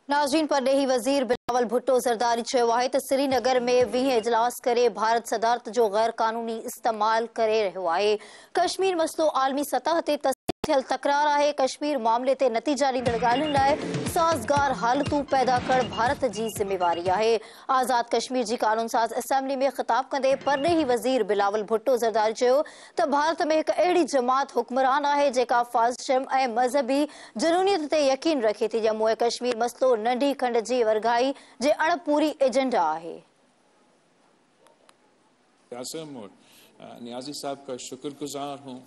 नाज़रीन, परडेही वज़ीर बिलावल भुट्टो ज़रदारी चयो आहे त श्रीनगर में 20 इजलास करे भारत सदारत जो गैर कानूनी इस्तेमाल करे रहियो आहे। कश्मीर मसलो आलमी सतह ते थियल तकरार आहे। कश्मीर मामले ते नतीजा ॾींदड़ ॻाल्हियुनि लाइ साज़गार हालतूं पैदा करण भारत जी ज़िमेवारी आहे। आज़ाद कश्मीर जी कानून साज़ असेंबली में ख़िताब कंदे परडेही वज़ीर बिलावल भुट्टो ज़रदारी चयो त भारत में हिकु अहिड़ी जमात हुक्मरान आहे जेका फासिज़म ऐं मज़हबी जुनूनियत ते यकीन रखे थी। जम्मू ऐं कश्मीर मसलो नंढी खंड जी वर्घाई जे अणपूरी एजेंडा आहे। नियाजी साहब का शुक्रगुजार हूँ।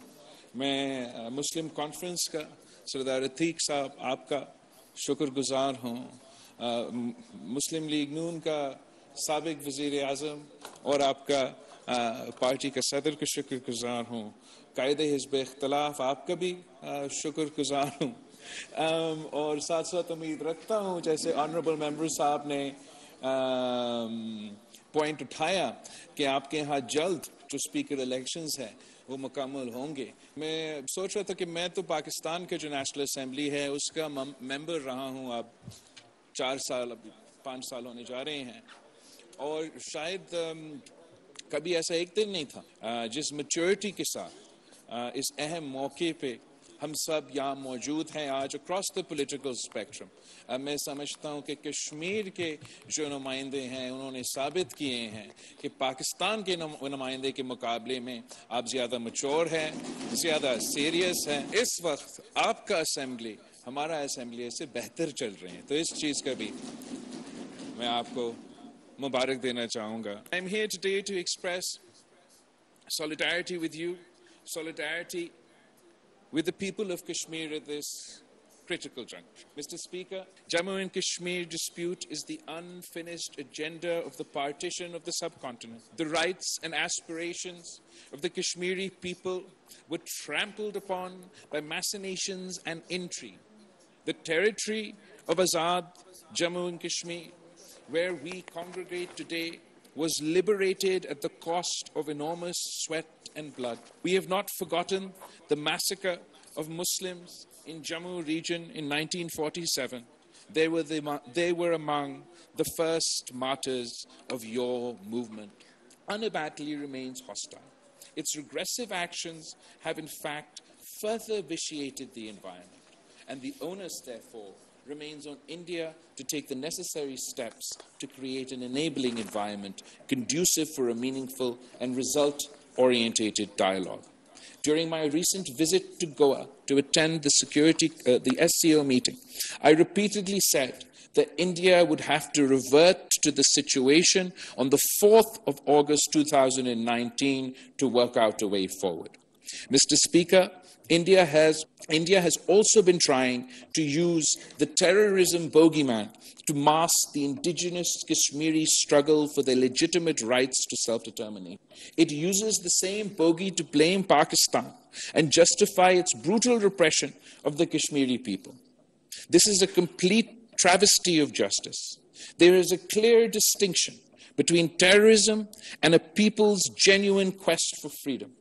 मैं मुस्लिम कॉन्फ्रेंस का सरदार अतीक साहब आपका शुक्रगुजार हूँ। मुस्लिम लीग नून का साबिक वज़ीर आज़म और आपका पार्टी का सदर का शुक्रगुजार हूँ। कायदे हिज़्ब इख्तिलाफ आपका भी शुक्रगुजार हूँ। और साथ साथ उम्मीद रखता हूँ, जैसे ऑनरेबल मेंबर साहब ने पॉइंट उठाया कि आपके यहाँ जल्द जो स्पीकर इलेक्शंस है वो मुकम्मल होंगे। मैं सोच रहा था कि मैं तो पाकिस्तान के जो नेशनल असेंबली है उसका मेंबर रहा हूँ, अब 4 साल, अब 5 साल होने जा रहे हैं, और शायद कभी ऐसा एक दिन नहीं था जिस मैच्योरिटी के साथ इस अहम मौके पे हम सब यहाँ मौजूद हैं आज अक्रॉस द पॉलिटिकल स्पेक्ट्रम। मैं समझता हूँ कि कश्मीर के जो नुमाइंदे हैं उन्होंने साबित किए हैं कि पाकिस्तान के नुमाइंदे के मुकाबले में आप ज़्यादा मैच्योर हैं, ज़्यादा सीरियस हैं। इस वक्त आपका असेंबली, हमारा असेंबली से बेहतर चल रहे हैं, तो इस चीज़ का भी मैं आपको मुबारक देना चाहूँगा। I am here today to express solidarity with you, solidarity with the people of Kashmir at this critical juncture. Mr. Speaker, Jammu and Kashmir dispute is the unfinished agenda of the partition of the subcontinent. The rights and aspirations of the Kashmiri people were trampled upon by machinations and intrigue. The territory of Azad, Jammu and Kashmir, where we congregate today, was liberated at the cost of enormous sweat and blood. We have not forgotten the massacre of Muslims in Jammu region in 1947. They were among the first martyrs of your movement. Unabatedly remains hostile. Its regressive actions have in fact further vitiated the environment, and the onus, therefore, remains on India to take the necessary steps to create an enabling environment conducive for a meaningful and result-orientated dialogue. During my recent visit to Goa to attend the SCO meeting, I repeatedly said that India would have to revert to the situation on the 4th of August 2019 to work out a way forward. Mr. Speaker, India has also been trying to use the terrorism bogeyman to mask the indigenous Kashmiri struggle for their legitimate rights to self-determination. It uses the same bogey to blame Pakistan and justify its brutal repression of the Kashmiri people. This is a complete travesty of justice. There is a clear distinction between terrorism and a people's genuine quest for freedom.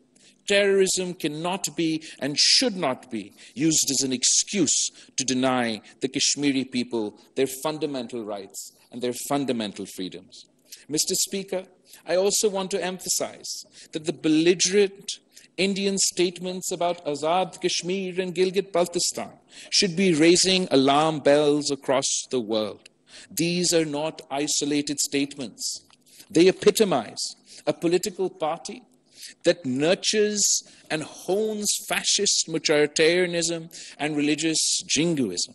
Terrorism cannot be and should not be used as an excuse to deny the Kashmiri people their fundamental rights and their fundamental freedoms. Mr. Speaker, I also want to emphasize that the belligerent Indian statements about Azad Kashmir and Gilgit-Baltistan should be raising alarm bells across the world. These are not isolated statements. They epitomize a political party that nurtures and hones fascist majoritarianism and religious jingoism.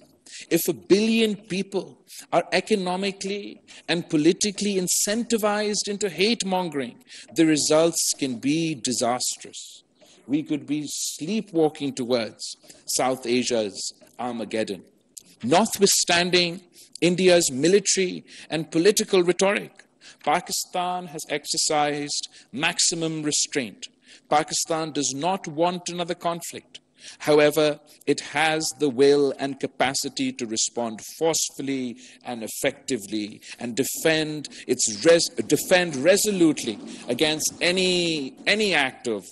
If 1 billion people are economically and politically incentivized into hate-mongering, the results can be disastrous. We could be sleepwalking towards South Asia's Armageddon. Notwithstanding India's military and political rhetoric, Pakistan has exercised maximum restraint. Pakistan does not want another conflict. However, it has the will and capacity to respond forcefully and effectively and defend resolutely against any act of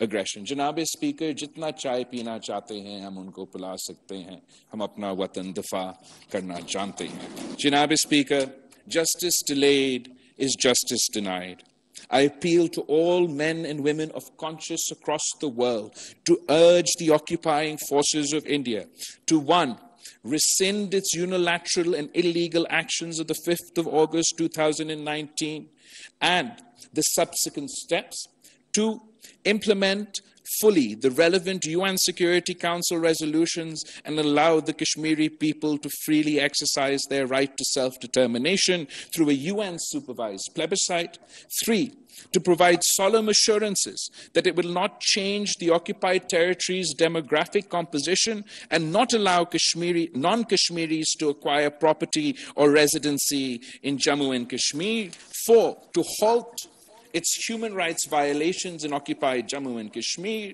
aggression. जनाब speaker, जितना चाय पीना चाहते हैं हम उनको पिला सकते हैं, हम अपना वतन दफा करना जानते हैं. जनाब speaker, justice delayed is justice denied. I appeal to all men and women of conscience across the world to urge the occupying forces of India to, one, rescind its unilateral and illegal actions of the 5th of August 2019 and the subsequent steps, two, implement fully the relevant UN Security Council resolutions and allow the Kashmiri people to freely exercise their right to self-determination through a UN-supervised plebiscite. Three, to provide solemn assurances that it will not change the occupied territory's demographic composition and not allow non-Kashmiris to acquire property or residency in Jammu and Kashmir. Four, to halt its human rights violations in occupied Jammu and Kashmir.